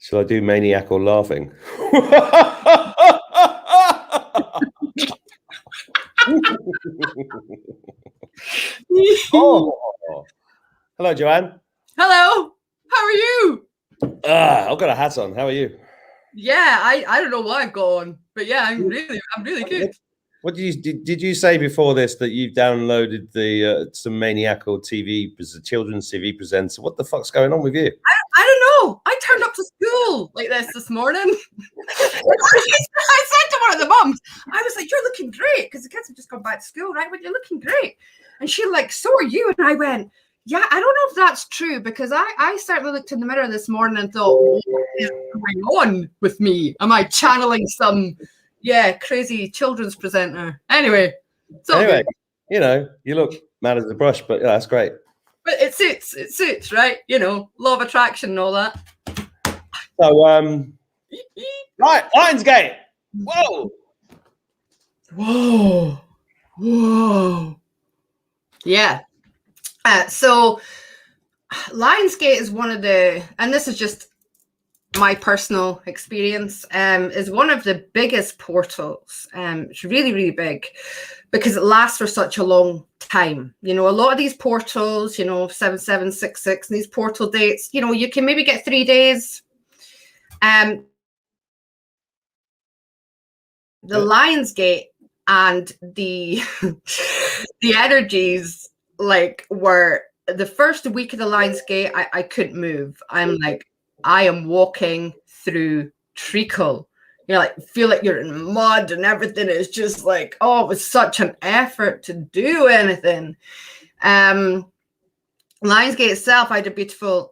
Shall I do maniacal laughing? Oh. Hello, Joanne. Hello. How are you? I've got a hat on. How are you? Yeah, I don't know what I've got on, but yeah, I'm really good. What did you say before this that you've downloaded the some maniacal children's TV presenter? What the fuck's going on with you? I don't know. I turned up to school like this morning. I said to one of the mums, I was like, "You're looking great," because the kids have just gone back to school, right? But you're looking great, and she like, "So are you?" And I went, "Yeah, I don't know if that's true because I certainly looked in the mirror this morning and thought, what is going on with me? Am I channeling some crazy children's presenter?" Anyway, good. You know, you look mad as a brush, but yeah, that's great. But it suits, right? You know, law of attraction and all that. So, Lionsgate. Whoa. Yeah. So Lionsgate is one of the, and this is just my personal experience, is one of the biggest portals. It's really, really big because it lasts for such a long time. You know, a lot of these portals, 7766, and these portal dates, you can maybe get 3 days. The Lionsgate and the the energies were the first week of the Lionsgate. I couldn't move. I'm like, I am walking through treacle. Feel like you're in mud and everything is just like, oh, it was such an effort to do anything. Lionsgate itself, I had a beautiful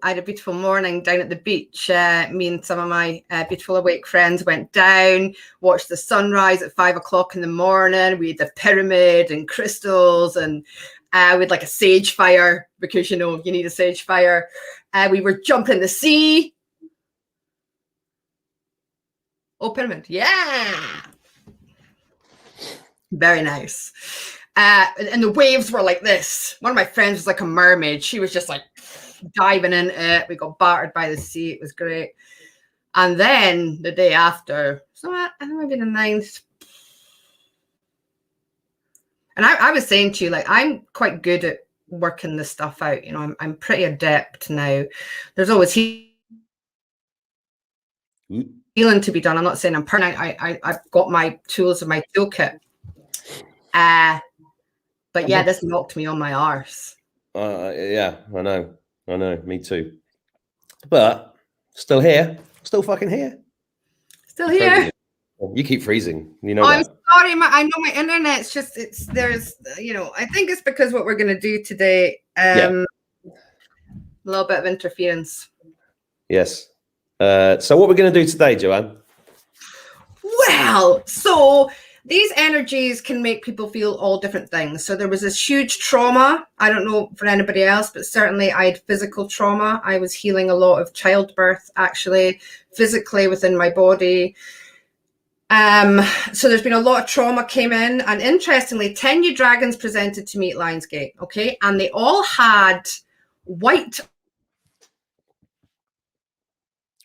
morning down at the beach. Me and some of my beautiful awake friends went down, watched the sunrise at 5 o'clock in the morning. We had the pyramid and crystals, and we had like a sage fire because you need a sage fire. We were jumping in the sea. Oh, pyramid. Yeah. Very nice. And the waves were like this. One of my friends was like a mermaid. She was just like diving in it. We got battered by the sea. It was great. And then the day after, so I think maybe the 9th. And I was saying to you, like, I'm quite good at working this stuff out. I'm pretty adept now. There's always healing to be done. I'm not saying I'm perfect. I've got my tools in my toolkit. But yeah, this knocked me on my arse. Yeah, I know. Me too. But still here. Still fucking here. Still here. You keep freezing. I'm sorry. I know my internet's just, there's, I think it's because what we're going to do today, a little bit of interference. Yes. So what we're going to do today, Joanne? Well, so these energies can make people feel all different things. So there was this huge trauma. I don't know for anybody else, but certainly I had physical trauma. I was healing a lot of childbirth, actually, physically within my body. So there's been a lot of trauma came in. And interestingly, 10 new dragons presented to me at Lionsgate, okay? And they all had white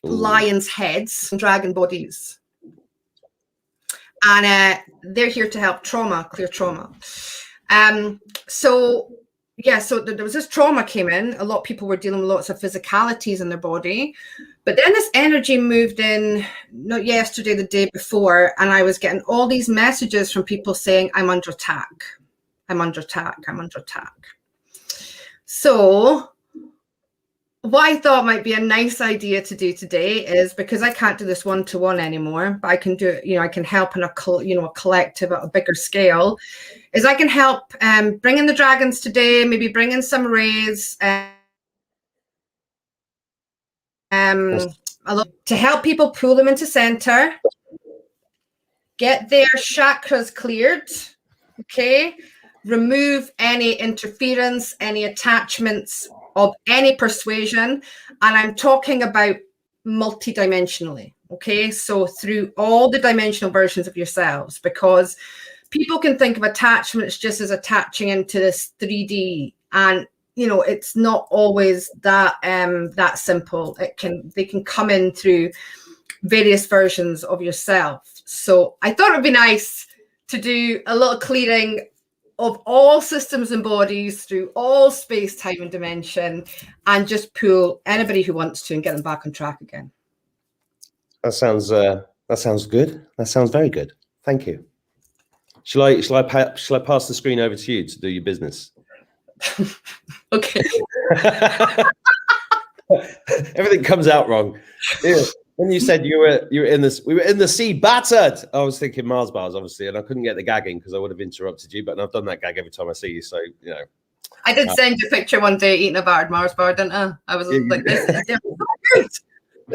lions' heads and dragon bodies. And they're here to help clear trauma. So there was this trauma came in. A lot of people were dealing with lots of physicalities in their body. But then this energy moved in, not yesterday, the day before, and I was getting all these messages from people saying, I'm under attack. I'm under attack. I'm under attack. So what I thought might be a nice idea to do today is, because I can't do this one-to-one anymore, but I can do it, I can help in a collective at a bigger scale, is I can help bring in the dragons today, maybe bring in some rays, to help people pull them into center, get their chakras cleared, okay, remove any interference, any attachments of any persuasion. And I'm talking about multidimensionally, okay? So through all the dimensional versions of yourselves, because people can think of attachments just as attaching into this 3D. And you know, it's not always that that simple. They can come in through various versions of yourself. So I thought it'd be nice to do a little clearing of all systems and bodies through all space, time, and dimension, and just pull anybody who wants to and get them back on track again. That sounds good. That sounds very good. Thank you. Shall I pass the screen over to you to do your business? Okay. Everything comes out wrong. Yeah. When you said you were in this, we were in the sea battered. I was thinking Mars bars, obviously, and I couldn't get the gagging because I would have interrupted you. But I've done that gag every time I see you, so you know. I did send you a picture one day eating a battered Mars bar, didn't I? I was like, "This is so good."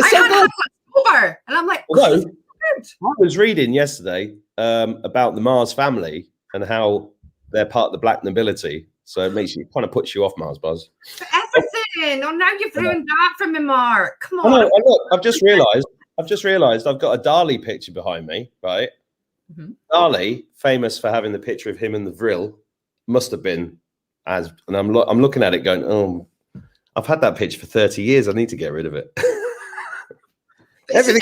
I had that over, and I'm like, although I was reading yesterday about the Mars family and how they're part of the black nobility. So it kind of puts you off Mars bars. For everything. Oh, now you've ruined that for me, Mark. Come on. Look, I've just realised I've got a Dali picture behind me, right? Mm-hmm. Dali, famous for having the picture of him and the Vril, must have been and I'm looking at it going, oh, I've had that picture for 30 years. I need to get rid of it. Everything.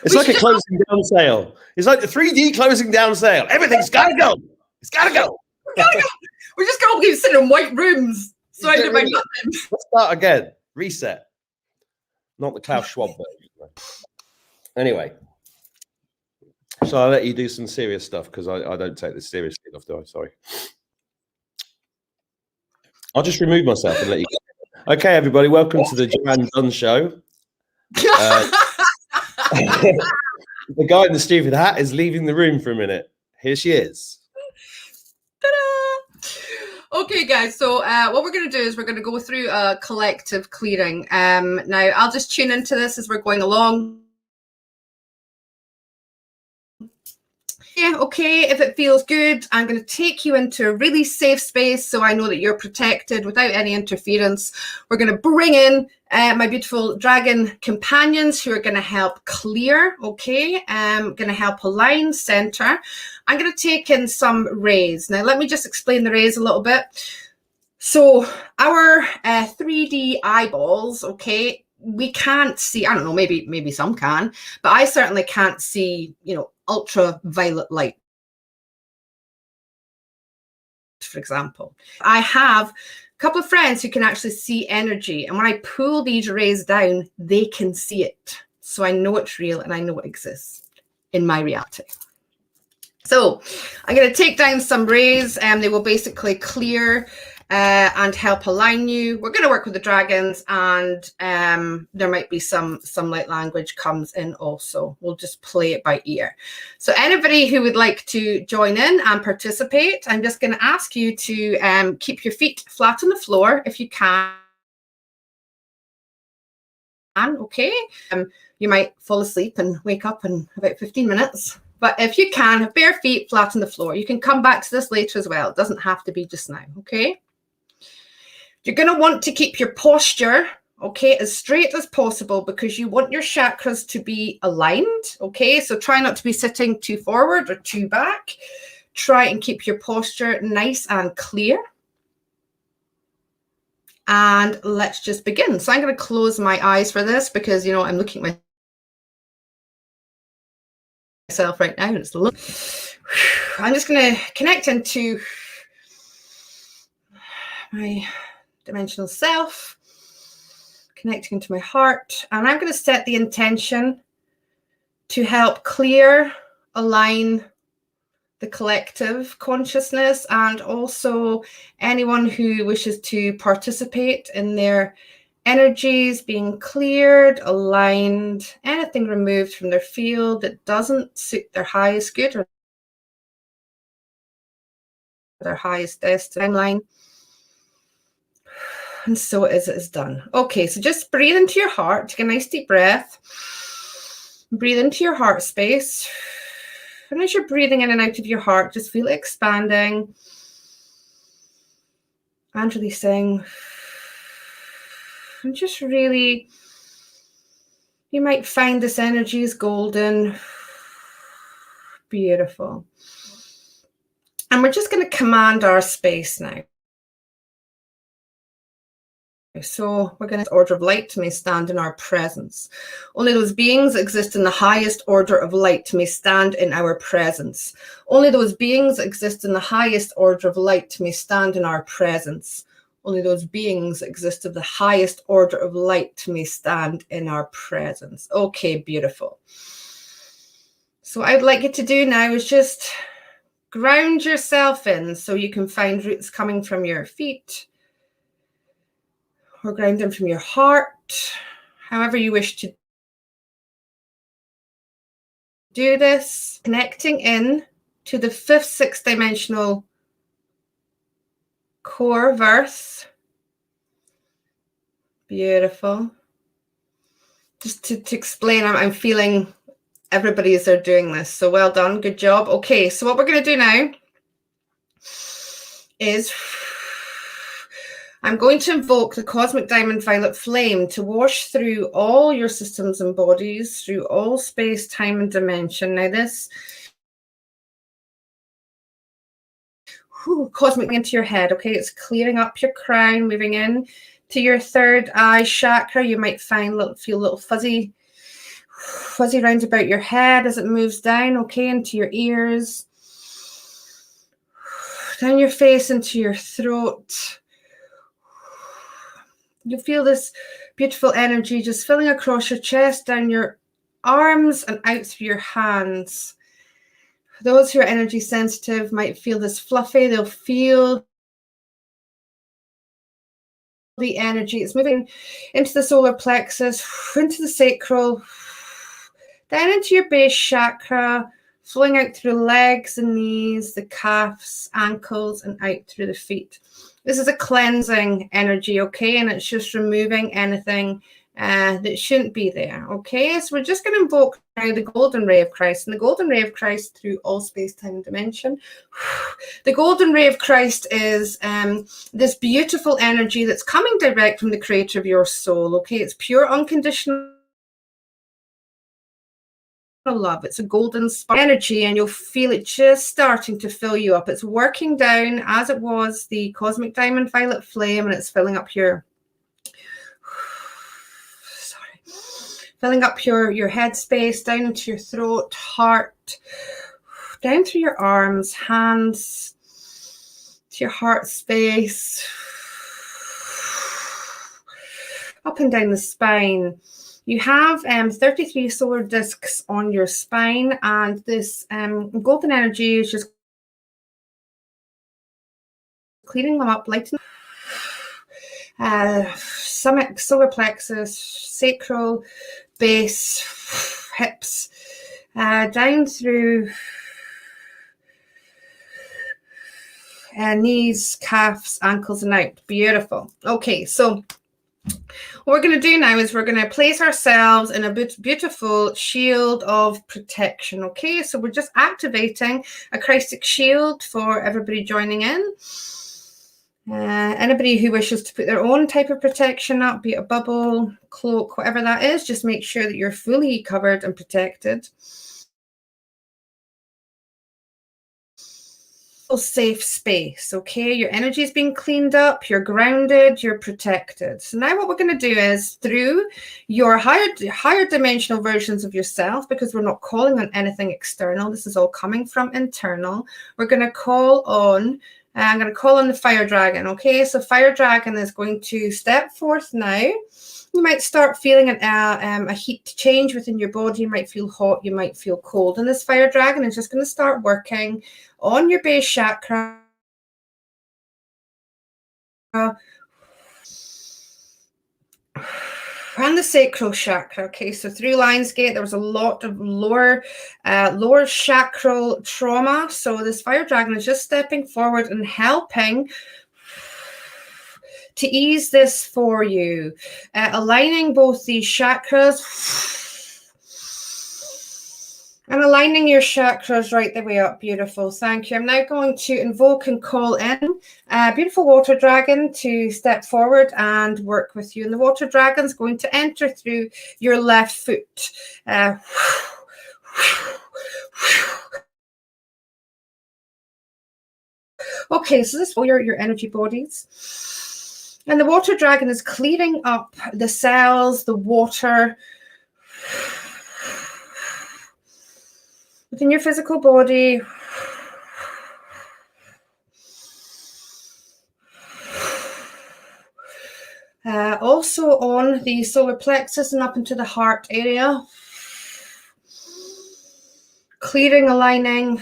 It's like a closing down sale. It's like the 3D closing down sale. Everything's got to go. It's got to go. We're just going to keep sitting in white rooms surrounded by nothing. Let's start again. Reset. Not the Klaus Schwab version. Anyway, so I'll let you do some serious stuff because I don't take this seriously enough, do I? Sorry. I'll just remove myself and let you go. Okay, everybody, welcome to the Joanne Dunn show. The guy in the stupid hat is leaving the room for a minute. Here she is. Ta-da! Okay, guys, so what we're going to do is we're going to go through a collective clearing. Now, I'll just tune into this as we're going along. Yeah, okay, if it feels good, I'm going to take you into a really safe space so I know that you're protected without any interference. We're going to bring in my beautiful dragon companions who are going to help clear, okay? Going to help align, center. I'm going to take in some rays. Now, let me just explain the rays a little bit. So our 3D eyeballs, okay, we can't see, I don't know, maybe some can, but I certainly can't see, you know, ultraviolet light, for example. I have a couple of friends who can actually see energy, and when I pull these rays down, they can see it. So I know it's real and I know it exists in my reality. So I'm going to take down some rays and they will basically clear and help align you. We're going to work with the dragons, and there might be some light language comes in also. We'll just play it by ear. So anybody who would like to join in and participate, I'm just going to ask you to keep your feet flat on the floor if you can. Okay. You might fall asleep and wake up in about 15 minutes. But if you can, have bare feet flat on the floor. You can come back to this later as well. It doesn't have to be just now, okay? You're going to want to keep your posture, okay, as straight as possible because you want your chakras to be aligned, okay? So try not to be sitting too forward or too back. Try and keep your posture nice and clear. And let's just begin. So I'm going to close my eyes for this because, you know, I'm looking at myself right now and it's I'm just going to connect into my dimensional self, connecting into my heart, and I'm going to set the intention to help clear, align the collective consciousness and also anyone who wishes to participate in their energies being cleared, aligned, anything removed from their field that doesn't suit their highest good or their highest timeline. And so it is done. Okay, so just breathe into your heart. Take a nice deep breath. Breathe into your heart space. And as you're breathing in and out of your heart, just feel it expanding and releasing. And just really, you might find this energy is golden. Beautiful. And we're just going to command our space now. So we're going to order of light may stand in our presence. Only those beings that exist in the highest order of light may stand in our presence. Only those beings that exist in the highest order of light may stand in our presence. Only those beings that exist of the highest order of light may stand in our presence. Okay, beautiful. So what I'd like you to do now is just ground yourself in so you can find roots coming from your feet, or grounding from your heart, however you wish to do this, connecting in to the fifth, sixth dimensional core of Earth. Beautiful. Just to explain, I'm feeling everybody as they're doing this. So well done, good job. Okay, so what we're going to do now is I'm going to invoke the cosmic diamond violet flame to wash through all your systems and bodies, through all space, time, and dimension. Now this cosmic into your head, okay? It's clearing up your crown, moving in to your third eye chakra. You might feel a little fuzzy rounds about your head as it moves down, okay, into your ears, down your face, into your throat. You feel this beautiful energy just filling across your chest, down your arms, and out through your hands. Those who are energy sensitive might feel this fluffy. They'll feel the energy. It's moving into the solar plexus, into the sacral, down into your base chakra, flowing out through the legs and knees, the calves, ankles, and out through the feet. This is a cleansing energy, okay? And it's just removing anything that shouldn't be there, okay? So we're just going to invoke now the golden ray of Christ, and the golden ray of Christ through all space, time, and dimension. The golden ray of Christ is this beautiful energy that's coming direct from the creator of your soul, okay? It's pure, unconditional love. It's a golden spark energy, and you'll feel it just starting to fill you up. It's working down as it was the cosmic diamond violet flame, and it's filling up your filling up your head space, down into your throat, heart, down through your arms, hands, to your heart space, up and down the spine. You have 33 solar discs on your spine, and this golden energy is just cleaning them up, lightening summit, solar plexus, sacral, base, hips, down through knees, calves, ankles, and out. Beautiful. Okay, so what we're going to do now is we're going to place ourselves in a beautiful shield of protection. Okay, so we're just activating a Christic shield for everybody joining in. Anybody who wishes to put their own type of protection up, be it a bubble, cloak, whatever that is, just make sure that you're fully covered and protected. Safe space, okay? Your energy is being cleaned up, you're grounded, you're protected. So now what we're going to do is, through your higher dimensional versions of yourself, because we're not calling on anything external, this is all coming from internal, we're going to call on I'm going to call on the fire dragon, okay? So fire dragon is going to step forth now. You might start feeling a heat change within your body. You might feel hot, you might feel cold. And this fire dragon is just going to start working on your base chakra. And the sacral chakra, okay, so through Lionsgate, there was a lot of lower chakral trauma. So this fire dragon is just stepping forward and helping to ease this for you, aligning both these chakras and aligning your chakras right the way up. Beautiful. Thank you. I'm now going to invoke and call in a beautiful water dragon to step forward and work with you. And the water dragon is going to enter through your left foot. Okay, so this is for your energy bodies. And the water dragon is clearing up the cells, the water within your physical body. Also on the solar plexus and up into the heart area. Clearing, aligning.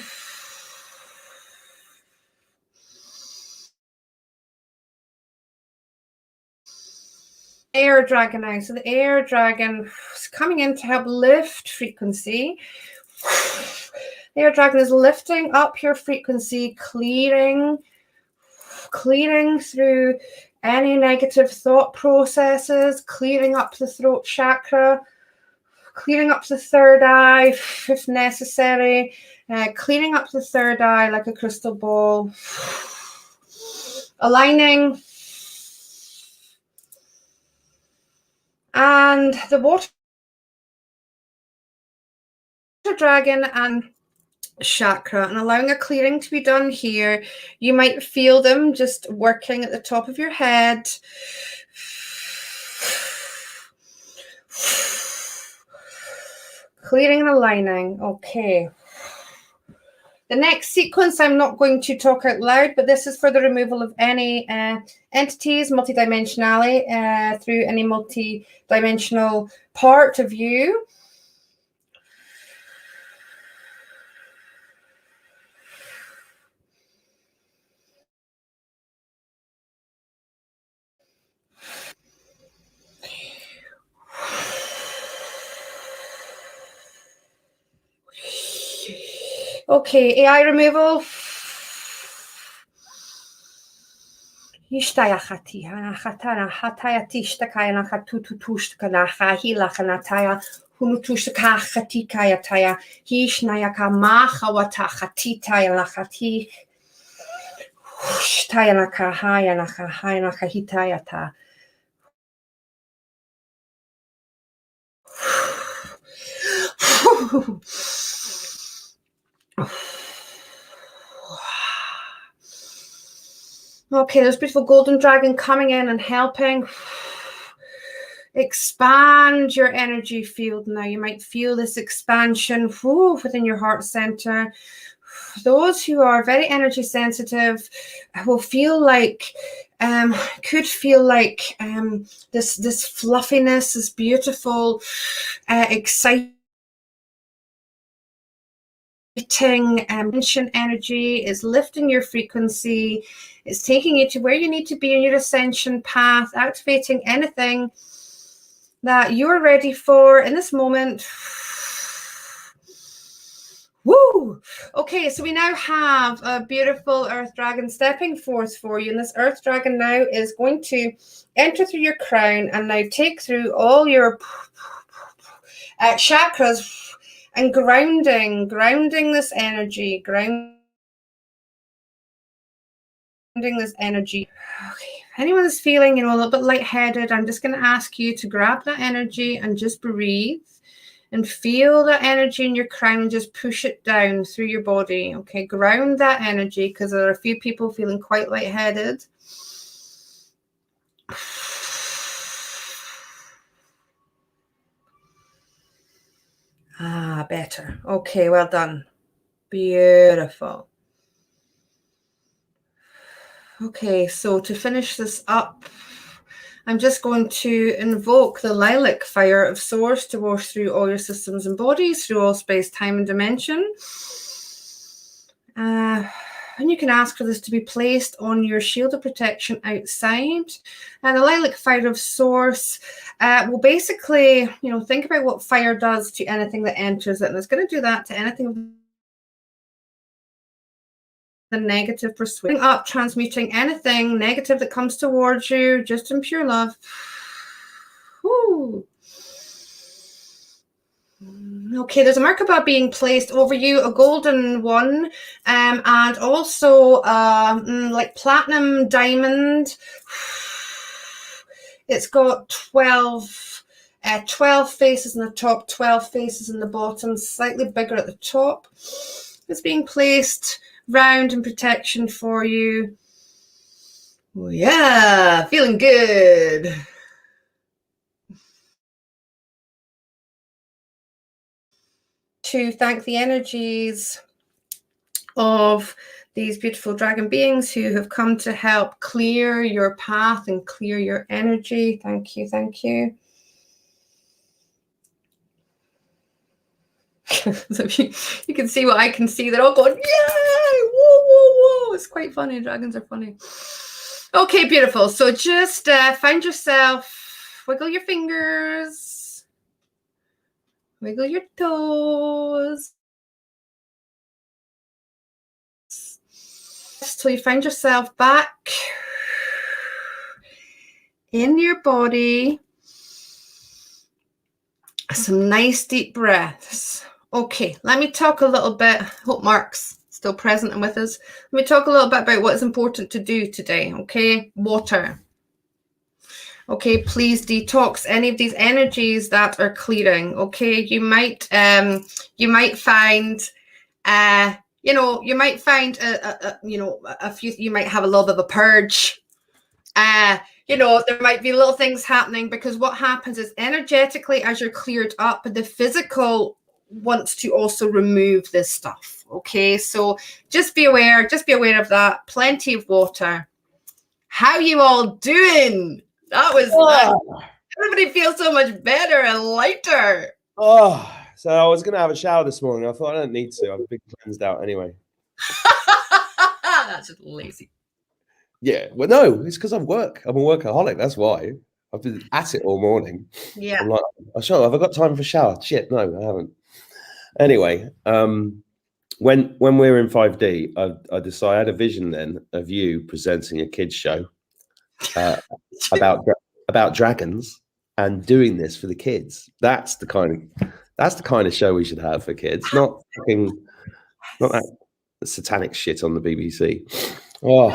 Air dragon now. So the air dragon is coming in to help lift frequency. The air dragon is lifting up your frequency, clearing through any negative thought processes, clearing up the throat chakra, clearing up the third eye if necessary, clearing up the third eye like a crystal ball, aligning. And the water dragon and chakra, and allowing a clearing to be done here. You might feel them just working at the top of your head. Clearing and aligning. Okay. The next sequence I'm not going to talk out loud, but this is for the removal of any entities, multidimensionality, through any multidimensional part of you. Okay, AI removal. Ishtaya khatiha khatana hataya tishtakaya nakatutushtka hila kanataya hunutushka khatikaya taya hishnaya kamahawata khatitaya lakhati shtaya nakahaya nakahaya nakahitaya ta. Okay, there's beautiful golden dragon coming in and helping expand your energy field now. You might feel this expansion within your heart center. Those who are very energy sensitive will feel like, could feel like this fluffiness, this beautiful, exciting tension energy is lifting your frequency. It's taking you to where you need to be in your ascension path, activating anything that you're ready for in this moment. Woo! Okay, so we now have a beautiful earth dragon stepping forth for you. And this earth dragon now is going to enter through your crown and now take through all your chakras and grounding this energy, this energy. Okay. If anyone is feeling, a little bit lightheaded, I'm just going to ask you to grab that energy and just breathe and feel that energy in your crown and just push it down through your body. Okay, ground that energy because there are a few people feeling quite lightheaded. Better. Okay, well done. Beautiful. Okay, so to finish this up, I'm just going to invoke the lilac fire of source to wash through all your systems and bodies, through all space, time, and dimension. And you can ask for this to be placed on your shield of protection outside. And the lilac fire of source will basically, think about what fire does to anything that enters it. And it's going to do that to anything the negative persuasion up, transmuting anything negative that comes towards you, just in pure love. Woo. Okay, there's a Merkaba being placed over you, a golden one, and also like platinum diamond. It's got 12 faces in the top, 12 faces in the bottom, slightly bigger at the top. It's being placed round in protection for you. Oh, yeah, feeling good. To thank the energies of these beautiful dragon beings who have come to help clear your path and clear your energy. Thank you, thank you. So you can see what I can see. They're all going, yay! Whoa, whoa, whoa. It's quite funny. Dragons are funny. Okay, beautiful. So just find yourself, wiggle your fingers, wiggle your toes. Till you find yourself back in your body. Some nice deep breaths. Okay, let me talk a little bit. Hope Mark's still present and with us. Let me talk a little bit about what's important to do today. Okay, water. Okay, please detox any of these energies that are clearing. Okay, you might find you might find a few. You might have a little bit of a purge. There might be little things happening, because what happens is energetically, as you're cleared up, the physical wants to also remove this stuff. Okay, so just be aware of that. Plenty of water. How you all doing? That was everybody feels so much better and lighter. So I was gonna have a shower this morning. I thought I don't need to. I've been cleansed out anyway. That's just lazy. Yeah, well, no, it's because I work. I'm a workaholic. That's why. I've been at it all morning. Yeah. I'm like, oh, sure, have I got time for a shower? Shit, no, I haven't. Anyway, when we were in 5D, I decided I had a vision then of you presenting a kids show about dragons and doing this for the kids. That's the kind of show we should have for kids, not that satanic shit on the BBC. Oh.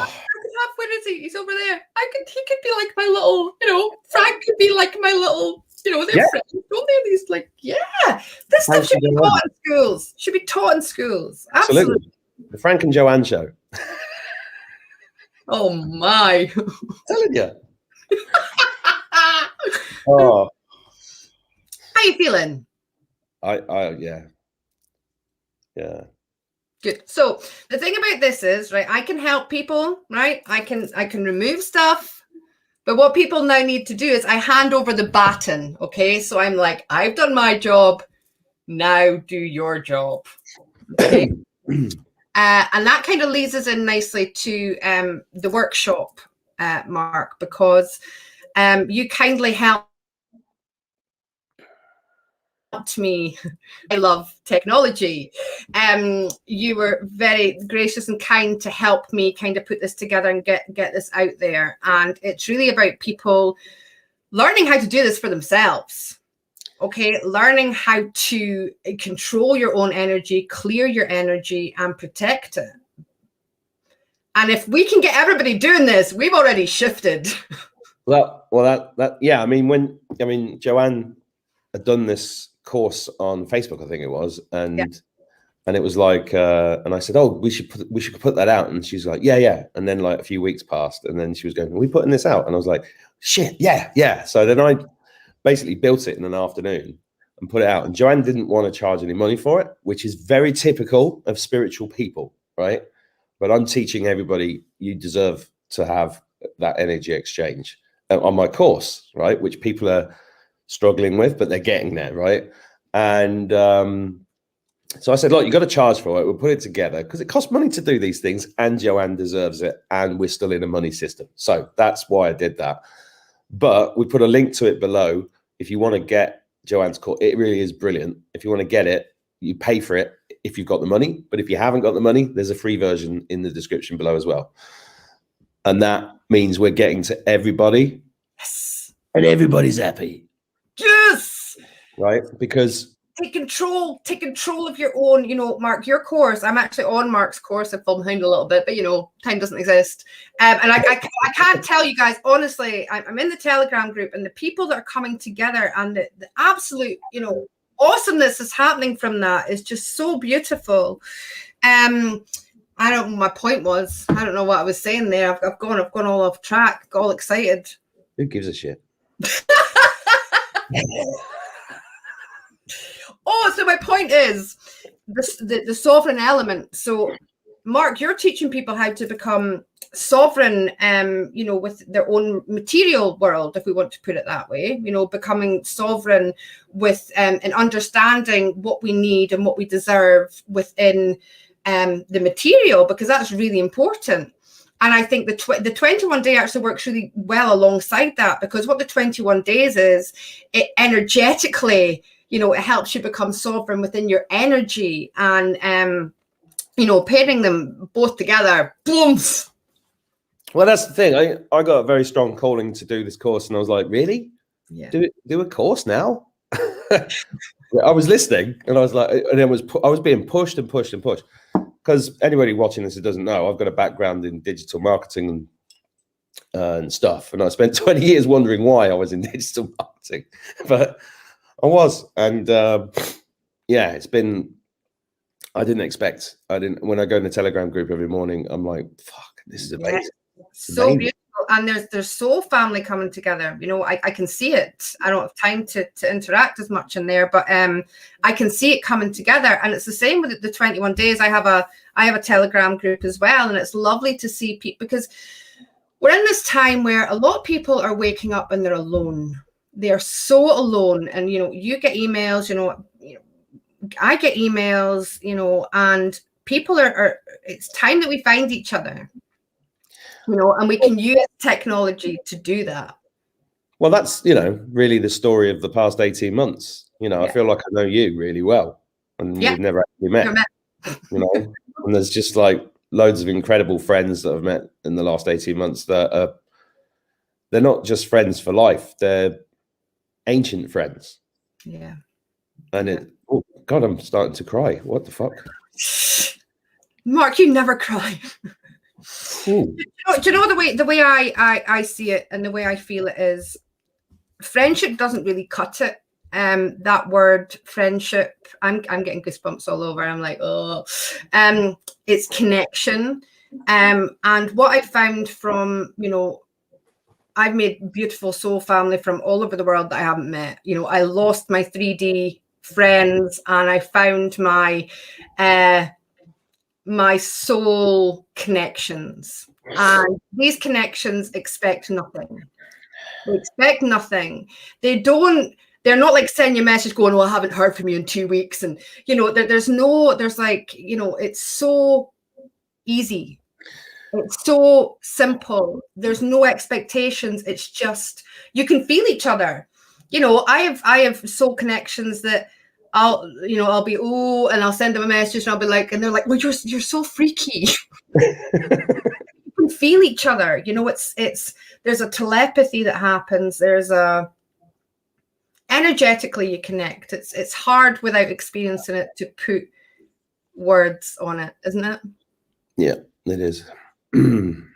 Where is he? He's over there. He could be like my little, Frank could be like my little, they're friends. Don't they? These this stuff should be taught in schools. Should be taught in schools. Absolutely. The Frank and Joanne show. Oh my. I'm telling you. Oh. How you feeling? Yeah. Good. So the thing about this is, right, I can help people, right? I can remove stuff, but what people now need to do is I hand over the baton. Okay. So I'm like, I've done my job. Now do your job. Okay. And that kind of leads us in nicely to the workshop, Mark, because you kindly helped me. I love technology. You were very gracious and kind to help me kind of put this together and get this out there. And it's really about people learning how to do this for themselves. Okay, learning how to control your own energy, clear your energy, and protect it. And if we can get everybody doing this, we've already shifted. Well, yeah. I mean, Joanne had done this course on Facebook, I think it was, and it was like, and I said, oh, we should put that out, and she's like, yeah. And then like a few weeks passed, and then she was going, are we putting this out? And I was like, shit, yeah. So then I basically built it in an afternoon and put it out. And Joanne didn't want to charge any money for it, which is very typical of spiritual people, right? But I'm teaching everybody you deserve to have that energy exchange on my course, right? Which people are struggling with, but they're getting there, right? And so I said, look, you got to charge for it. We'll put it together because it costs money to do these things, and Joanne deserves it, and we're still in a money system. So that's why I did that. But we put a link to it below. If you want to get Joanne's course, it really is brilliant. If you want to get it, you pay for it if you've got the money. But if you haven't got the money, there's a free version in the description below as well. And that means we're getting to everybody. Yes. And everybody's happy. Yes. Right? Because take control of your own, Mark, your course. I'm actually on Mark's course. I've fallen behind a little bit, but time doesn't exist. And I can't tell you guys, honestly, I'm in the Telegram group, and the people that are coming together and the absolute, awesomeness is happening from that is just so beautiful. I don't know what my point was. I don't know what I was saying there. I've gone all off track, got all excited. Who gives a shit? Oh, so my point is the sovereign element. So, Mark, you're teaching people how to become sovereign, with their own material world, if we want to put it that way, becoming sovereign with and understanding what we need and what we deserve within the material, because that's really important. And I think the 21 day actually works really well alongside that, because what the 21 days is, it energetically, it helps you become sovereign within your energy, and pairing them both together, boom. Well, that's the thing. I got a very strong calling to do this course, and I was like, really? Yeah. Do a course now? I was listening, and I was like, and I was being pushed and pushed and pushed. Because anybody watching this who doesn't know, I've got a background in digital marketing and stuff, and I spent 20 years wondering why I was in digital marketing, but I was, and it's been. I didn't expect. When I go in the Telegram group every morning, I'm like, "Fuck, this is amazing." Yeah. So beautiful, and there's soul family coming together. I can see it. I don't have time to interact as much in there, but I can see it coming together, and it's the same with the 21 days. I have a Telegram group as well, and it's lovely to see people, because we're in this time where a lot of people are waking up and they're alone. They are so alone, and you get emails. I get emails, and people are it's time that we find each other, and we can use technology to do that. Well, that's, really the story of the past 18 months. I feel like I know you really well, and we've never actually met, and there's just like loads of incredible friends that I've met in the last 18 months that they're not just friends for life. They're ancient friends. Yeah. And oh God, I'm starting to cry. What the fuck? Mark, you never cry. Do you know the way I see it and the way I feel it is, friendship doesn't really cut it. That word friendship, I'm getting goosebumps all over. I'm like, oh, it's connection. And what I found from, I've made beautiful soul family from all over the world that I haven't met. I lost my 3D friends, and I found my my soul connections, and these connections expect nothing. They expect nothing. They're not like sending you a message going, well, I haven't heard from you in 2 weeks, and there's it's so easy. It's so simple. There's no expectations. It's just, you can feel each other. I have soul connections that I'll be, and I'll send them a message, and I'll be like, and they're like, well, you're so freaky. You can feel each other. There's a telepathy that happens. There's energetically you connect. It's hard without experiencing it to put words on it, isn't it? Yeah, it is. And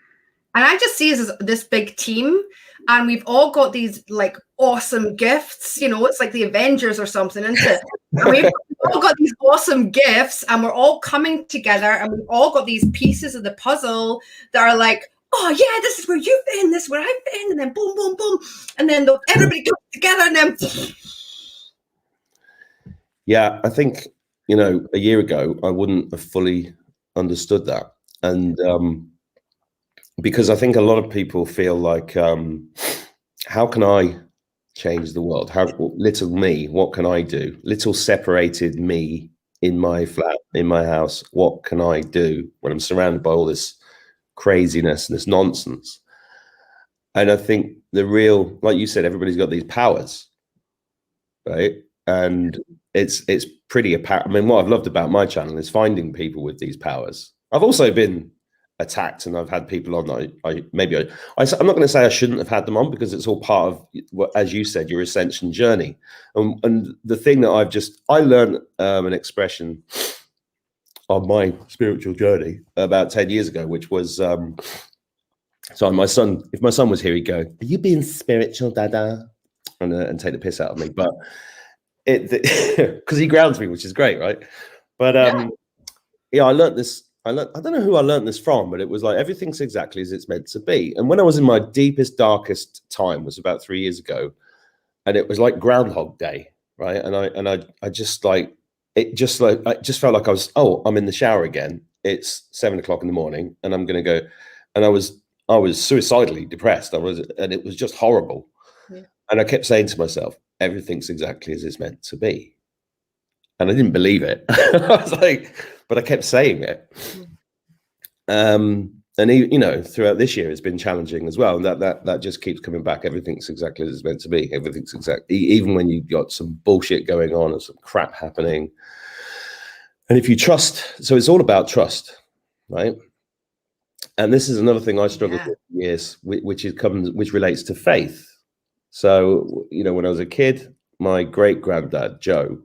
I just see us as this big team, and we've all got these like awesome gifts. It's like the Avengers or something, isn't it? And we've all got these awesome gifts, and we're all coming together, and we've all got these pieces of the puzzle that are like, oh yeah, this is where you fit in, this is where I fit in, and then boom, boom, boom, and then everybody comes together, and then. Yeah, I think a year ago I wouldn't have fully understood that, and because I think a lot of people feel like, how can I change the world? How little me? What can I do? Little separated me in my flat, in my house. What can I do when I'm surrounded by all this craziness and this nonsense? And I think the real, like you said, everybody's got these powers, right? And it's pretty apparent. I mean, what I've loved about my channel is finding people with these powers. I've also been attacked, and I've had people on that I'm not going to say I shouldn't have had them on, because it's all part of, as you said, your ascension journey. And the thing that I learned an expression on my spiritual journey about 10 years ago, which was, so my son, if my son was here, he'd go, "Are you being spiritual, Dada?" And take the piss out of me. But because he grounds me, which is great, right? But I learned this. I don't know who I learned this from, but it was like, everything's exactly as it's meant to be. And when I was in my deepest, darkest time was about 3 years ago, and it was like Groundhog Day, right? And I just like, I just felt like I'm in the shower again. It's 7 o'clock in the morning, and I'm going to go. And I was suicidally depressed. And it was just horrible. Yeah. And I kept saying to myself, everything's exactly as it's meant to be. And I didn't believe it. I was like, but I kept saying it. And throughout this year, it's been challenging as well. And that just keeps coming back. Everything's exactly as it's meant to be. Everything's exactly, even when you've got some bullshit going on and some crap happening. And if you trust, so it's all about trust, right? And this is another thing I struggled with for years, which relates to faith. So, when I was a kid, my great granddad, Joe,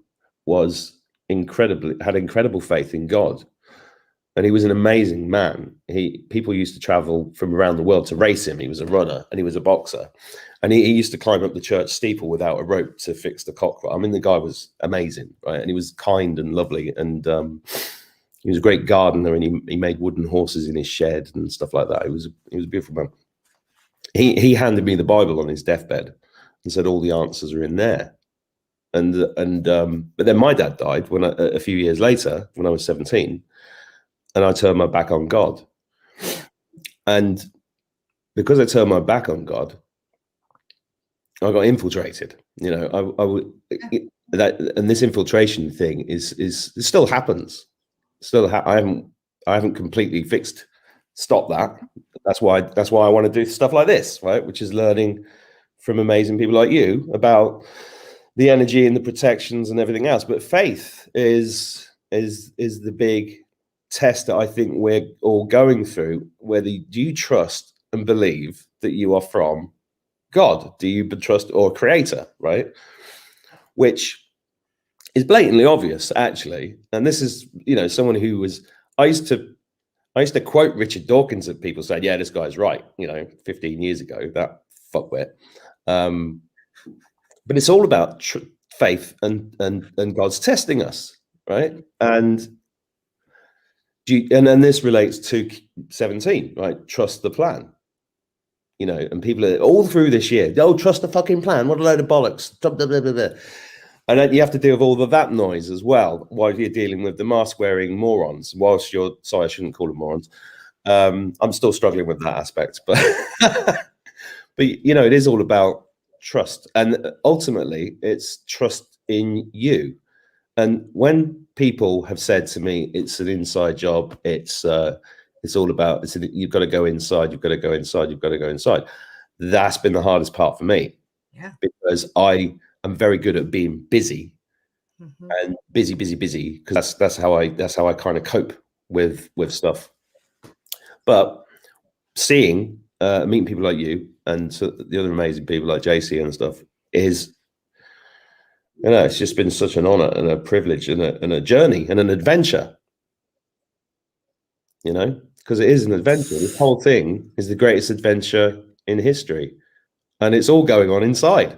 had incredible faith in God. And he was an amazing man. People used to travel from around the world to race him. He was a runner and he was a boxer. And he used to climb up the church steeple without a rope to fix the cock. I mean, the guy was amazing, right? And he was kind and lovely. And he was a great gardener, and he made wooden horses in his shed and stuff like that. He was a beautiful man. He handed me the Bible on his deathbed and said all the answers are in there. But then my dad died a few years later, when I was 17. And I turned my back on God. And because I turned my back on God, I got infiltrated. And this infiltration thing it still happens. I haven't completely stopped that. That's why I want to do stuff like this, right? Which is learning from amazing people like you about the energy and the protections and everything else. But faith is the big test that I think we're all going through. Do you trust and believe that you are from God? Do you trust or creator, right? Which is blatantly obvious, actually. And this is, someone who was, I used to quote Richard Dawkins at people saying, yeah, this guy's right, 15 years ago, that fuckwit. But it's all about faith and God's testing us, right? And then this relates to 17, right? Trust the plan. And people are all through this year, trust the fucking plan. What a load of bollocks. Blah, blah, blah, blah. And then you have to deal with all of that noise as well while you're dealing with the mask-wearing morons. Sorry, I shouldn't call them morons. I'm still struggling with that aspect, but it is all about trust, and ultimately, it's trust in you. And when people have said to me, "It's an inside job. It's all about. You've got to go inside. You've got to go inside. You've got to go inside." That's been the hardest part for me, because I'm very good at being busy, and busy, because that's how I kind of cope with stuff. But meeting people like you and the other amazing people like JC and stuff is, it's just been such an honor and a privilege and a journey and an adventure. Because it is an adventure. This whole thing is the greatest adventure in history. And it's all going on inside.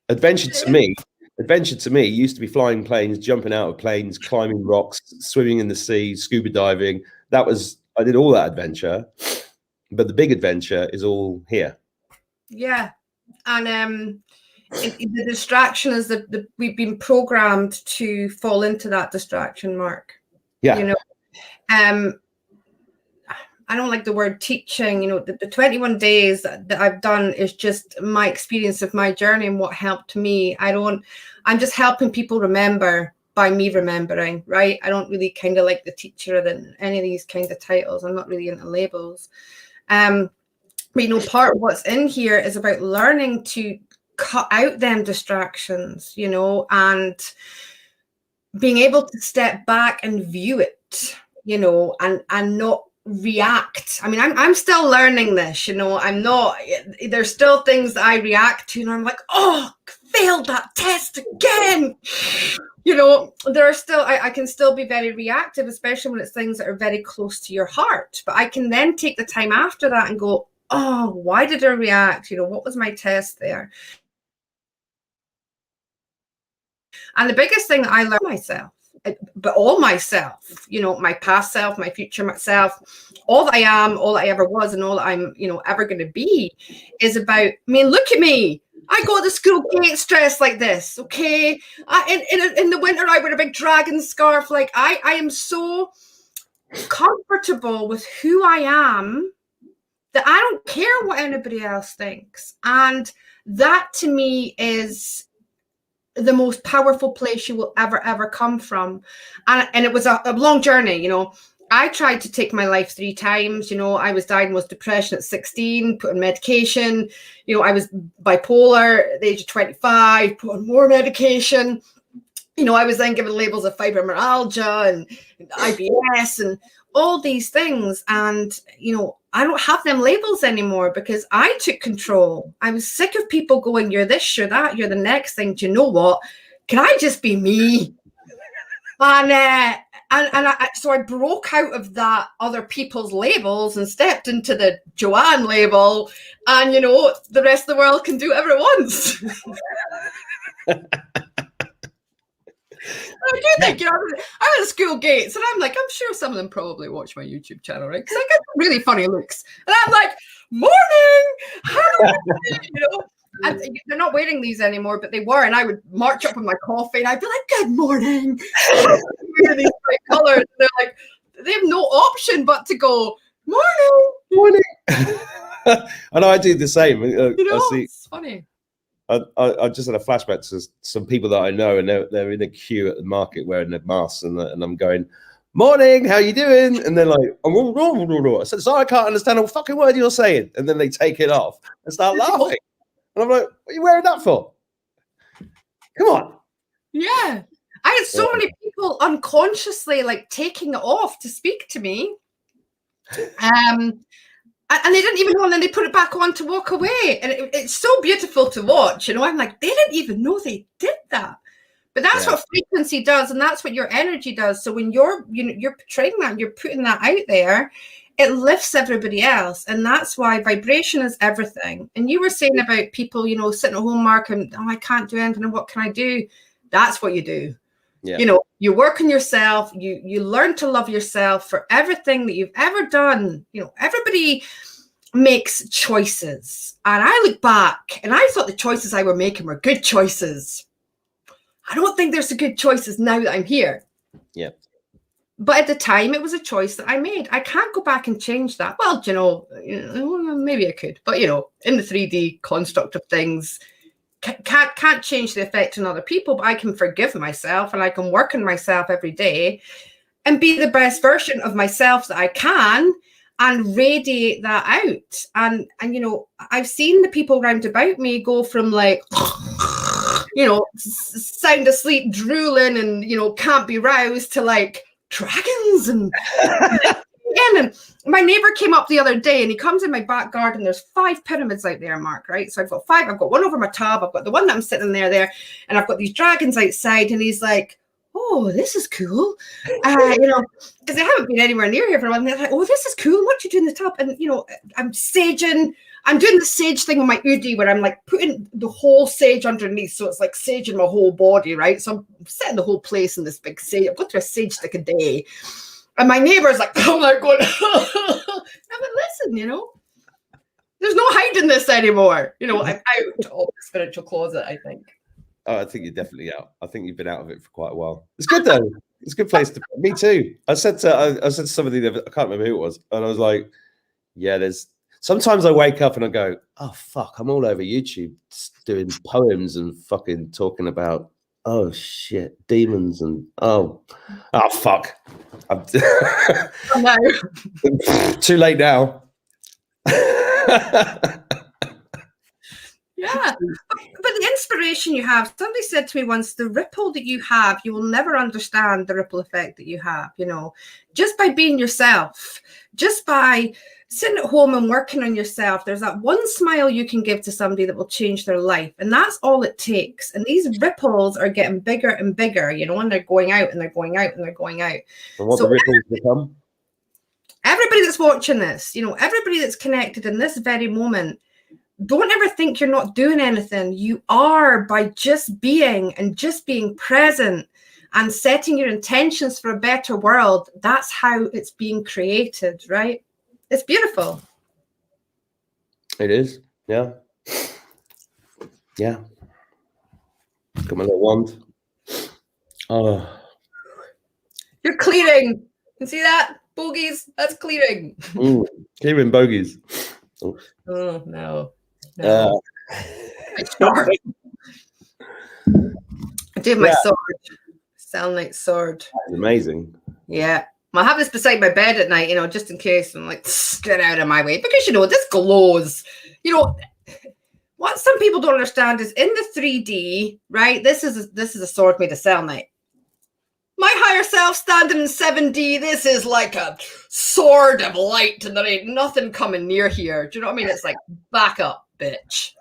Adventure to me used to be flying planes, jumping out of planes, climbing rocks, swimming in the sea, scuba diving. I did all that adventure, but the big adventure is all here. Yeah. And the distraction is that we've been programmed to fall into that distraction, Mark. Yeah. I don't like the word teaching. The 21 days that I've done is just my experience of my journey and what helped me. I'm just helping people remember by me remembering, right? I don't really kind of like the teacher than any of these kinds of titles. I'm not really into labels. But part of what's in here is about learning to cut out them distractions, and being able to step back and view it, and not react. I mean, I'm still learning this, I'm not, there's still things that I react to, and I'm like, oh, failed that test again. There are still, I can still be very reactive, especially when it's things that are very close to your heart. But I can then take the time after that and go, oh, why did I react? What was my test there? And the biggest thing I learned myself, but all myself, you know, my past self, my future myself, all that I am, all that I ever was, and all that I'm, you know, ever going to be is about, I mean, look at me. I go to the school gates dressed like this, okay? In the winter, I wear a big dragon scarf. Like, I am so comfortable with who I am that I don't care what anybody else thinks. And that to me is the most powerful place you will ever come from. And it was a long journey, you know. I tried to take my life 3 times. You know, I was diagnosed with depression at 16, put on medication. You know, I was bipolar at the age of 25, put on more medication. You know, I was then given labels of fibromyalgia and IBS and all these things. And, you know, I don't have them labels anymore because I took control. I was sick of people going, you're this, you're that, you're the next thing. Do you know what? Can I just be me? So I broke out of that other people's labels and stepped into the Joanne label. And, you know, the rest of the world can do whatever it wants. I do think, you know, I was at school gates and I'm like, I'm sure some of them probably watch my YouTube channel, right? Because I get really funny looks. And I'm like, morning, how are you? You know? And they're not wearing these anymore, but they were. And I would march up with my coffee and I'd be like, good morning. Wear these bright colors. And they're like, they have no option but to go, morning. I know I do the same. You know, it's funny. I just had a flashback to some people that I know, and they're in a queue at the market wearing their masks, and I'm going, morning, how you doing? And they're like, I said, sorry, I can't understand a fucking word you're saying. And then they take it off and start laughing. And I'm like, what are you wearing that for? Come on. Yeah. I had so many people unconsciously like taking it off to speak to me. And they didn't even know, and then they put it back on to walk away. And it's so beautiful to watch. You know, I'm like, they didn't even know they did that. But that's what frequency does, and that's what your energy does. So when you're portraying that, you're putting that out there, it lifts everybody else. And that's why vibration is everything. And you were saying about people, you know, sitting at home, Mark, and I can't do anything, and what can I do? That's what you do. Yeah. You know, you work on yourself, you learn to love yourself for everything that you've ever done. You know, everybody makes choices. And I look back and I thought the choices I were making were good choices. I don't think there's good choices now that I'm here. Yeah. But at the time, it was a choice that I made. I can't go back and change that. Well, you know, maybe I could. But, you know, in the 3D construct of things, can't change the effect on other people, but I can forgive myself and I can work on myself every day and be the best version of myself that I can and radiate that out. And you know, I've seen the people round about me go from like, you know, sound asleep, drooling and, you know, can't be roused to like dragons and and my neighbor came up the other day and he comes in my back garden. There's 5 pyramids out there, Mark, right? So I've got 5. I've got one over my tub. I've got the one that I'm sitting there, and I've got these dragons outside. And he's like, oh, this is cool. You know, because I haven't been anywhere near here for a while. And they're like, oh, this is cool. What do you do in the tub? And, you know, I'm saging. I'm doing the sage thing with my Udi where I'm like putting the whole sage underneath. So it's like saging my whole body, right? So I'm setting the whole place in this big sage. I've got through a sage stick a day. And my neighbor's like, oh my God. I'm like, listen, you know, there's no hiding this anymore. You know, I'm out of the spiritual closet, I think. Oh, I think you're definitely out. I think you've been out of it for quite a while. It's good though. It's a good place to. Me too. I said to somebody, I can't remember who it was, and I was like, yeah, there's. Sometimes I wake up and I go, oh fuck, I'm all over YouTube doing poems and fucking talking about, oh shit, demons and oh fuck. Oh, no. Too late now. Yeah, but the inspiration you have, somebody said to me once, the ripple that you have, you will never understand the ripple effect that you have, you know, just by being yourself, just by sitting at home and working on yourself. There's that one smile you can give to somebody that will change their life. And that's all it takes. And these ripples are getting bigger and bigger, you know, and they're going out and they're going out and they're going out. And what so the ripples become? Everybody that's watching this, you know, everybody that's connected in this very moment, don't ever think you're not doing anything. You are, by just being and just being present and setting your intentions for a better world, that's how it's being created, right? It's beautiful. It is. Yeah. Yeah. Got my little wand. Oh. You're clearing. You see that? Bogies, that's clearing. Clearing bogies. Oh, no. It's sharp. I do my sword. Sound like sword. That's amazing. Yeah. I have this beside my bed at night, just in case. I'm like, get out of my way. Because, this glows. What some people don't understand is in the 3D, right? This is a sword made of selenite. My higher self standing in 7D, this is like a sword of light, and there ain't nothing coming near here. Do you know what I mean? It's like, back up, bitch.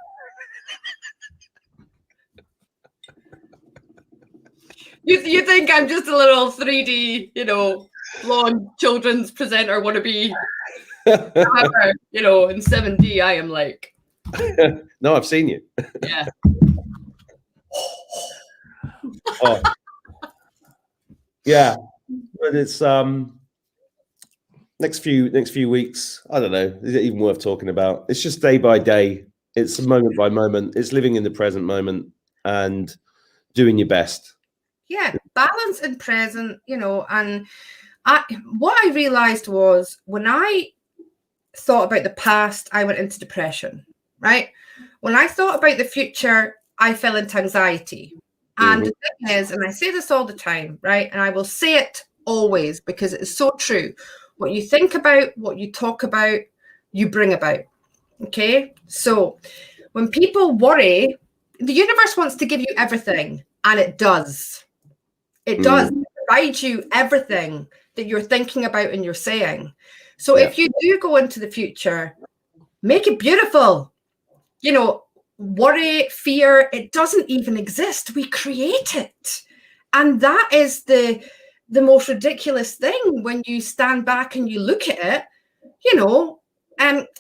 You think I'm just a little 3D, blonde children's presenter wannabe. However, in 7D, I am like. No, I've seen you. Yeah. Oh. Yeah, but it's next few weeks. I don't know. Is it even worth talking about? It's just day by day. It's moment by moment. It's living in the present moment and doing your best. Yeah, balance and present. And what I realized was when I thought about the past, I went into depression. Right? When I thought about the future, I fell into anxiety. And the thing is, and I say this all the time, right? And I will say it always because it is so true. What you think about, what you talk about, you bring about. Okay? So when people worry, the universe wants to give you everything, and it does. It does. It provides you everything that you're thinking about and you're saying. So if you do go into the future, make it beautiful. Worry, fear, it doesn't even exist. We create it. And that is the most ridiculous thing when you stand back and you look at it,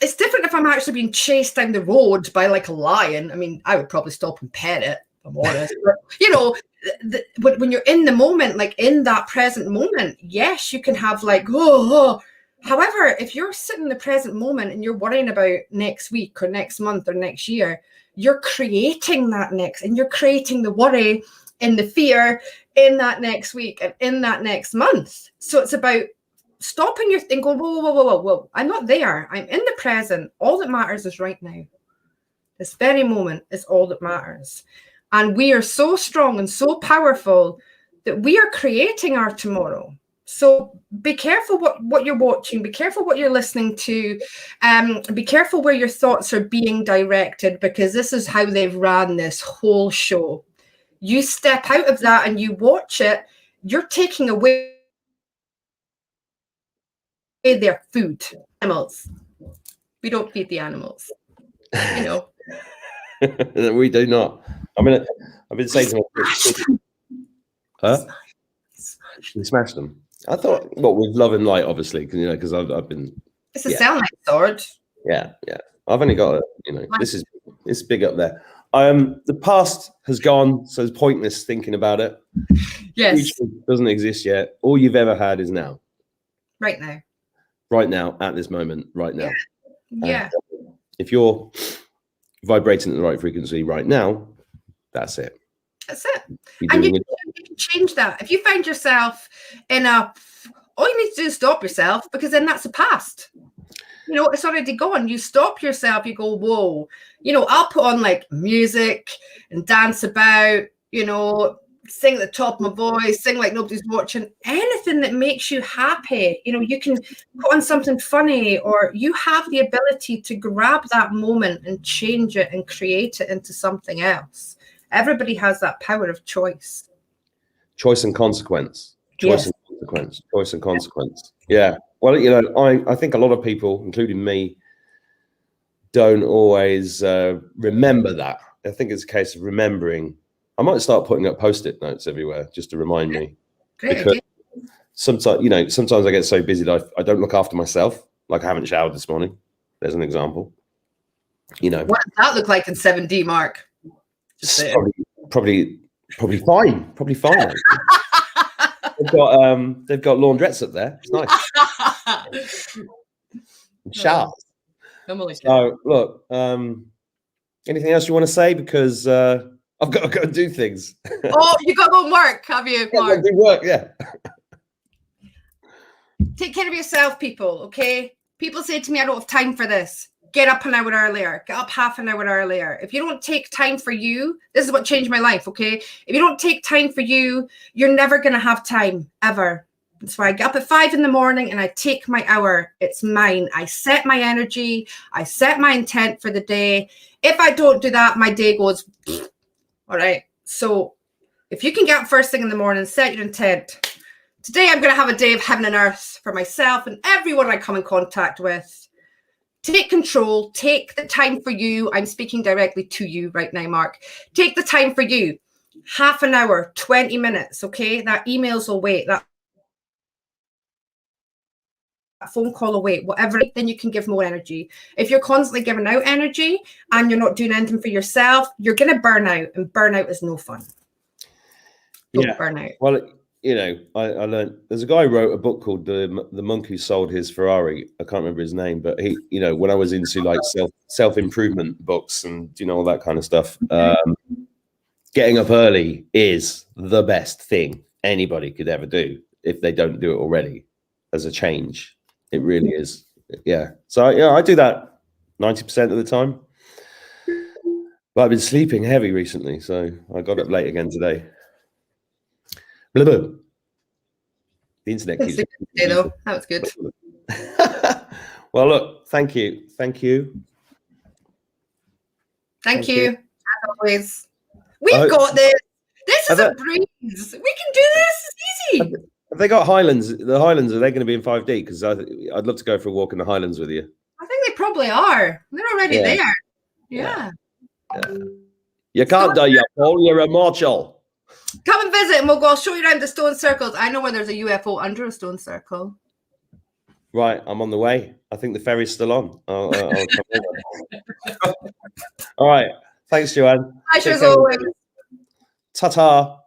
it's different if I'm actually being chased down the road by like a lion. I mean, I would probably stop and pet it, if I'm honest. But, when you're in the moment, like in that present moment, yes, you can have like, However, if you're sitting in the present moment and you're worrying about next week or next month or next year, you're creating that next, and you're creating the worry and the fear in that next week and in that next month. So it's about stopping your thing, going, whoa. I'm not there. I'm in the present. All that matters is right now. This very moment is all that matters. And we are so strong and so powerful that we are creating our tomorrow. So be careful what you're watching. Be careful what you're listening to. Be careful where your thoughts are being directed, because this is how they've ran this whole show. You step out of that and you watch it, you're taking away their food. Animals. We don't feed the animals. We do not. I mean, I've been saying to my you smashed them. I thought, with love and light, obviously, because I've been. It's a sound like sword. Yeah. I've only got it's big up there. The past has gone, so it's pointless thinking about it. Yes. The future doesn't exist yet. All you've ever had is now. Right now. Right now, at this moment, right now. Yeah. If you're vibrating at the right frequency right now, that's it. That's it. And you can change that. If you find yourself all you need to do is stop yourself, because then that's the past. It's already gone. You stop yourself, you go, whoa. I'll put on like music and dance about, sing at the top of my voice, sing like nobody's watching. Anything that makes you happy. You can put on something funny, or you have the ability to grab that moment and change it and create it into something else. Everybody has that power of choice. Choice and consequence. Choice and consequence. Yeah. Well, I think a lot of people, including me, don't always remember that. I think it's a case of remembering. I might start putting up Post-it notes everywhere just to remind me. Great because idea. sometimes I get so busy that I don't look after myself. Like I haven't showered this morning. There's an example. What does that look like in 7D, Mark? Probably fine. Probably fine. they've got laundrettes up there. It's nice. Showers. So look, anything else you want to say? Because I've got to go and do things. Oh, you got to go and work, have you, Mark? Do work, yeah. Take care of yourself, people, okay? People say to me, I don't have time for this. Get up an hour earlier. Get up half an hour earlier. If you don't take time for you, this is what changed my life, okay? If you don't take time for you, you're never going to have time, ever. That's why I get up at 5 in the morning and I take my hour. It's mine. I set my energy. I set my intent for the day. If I don't do that, my day goes, all right? So if you can get up first thing in the morning, set your intent. Today, I'm going to have a day of heaven and earth for myself and everyone I come in contact with. Take control. Take the time for you. I'm speaking directly to you right now, Mark. Take the time for you. Half an hour, 20 minutes, okay? That emails will wait. That phone call will wait. Whatever, then you can give more energy. If you're constantly giving out energy and you're not doing anything for yourself, you're going to burn out, and burnout is no fun. Don't burn out. Well, you know, I learned there's a guy who wrote a book called the Monk Who Sold His Ferrari. I can't remember his name, but he, you know, when I was into like self-improvement books and, you know, all that kind of stuff, getting up early is the best thing anybody could ever do if they don't do it already as a change. It really is. Yeah. So yeah, I do that 90% of the time, but I've been sleeping heavy recently. So I got up late again today. Blah, blah. The internet keeps though. That was good. Well, look, thank you. Thank you. Thank you. As always. We've got this. This is a breeze. We can do this. It's easy. Have they got Highlands? The Highlands, are they going to be in 5D? Because I'd love to go for a walk in the Highlands with you. I think they probably are. They're already there. Yeah. You can't do your Paul. You're immortal. Come and visit and I'll show you around the stone circles. I know where there's a UFO under a stone circle. Right, I'm on the way. I think the ferry's still on. I'll come over. All right. Thanks, Joanne. Pleasure as always. Ta-ta.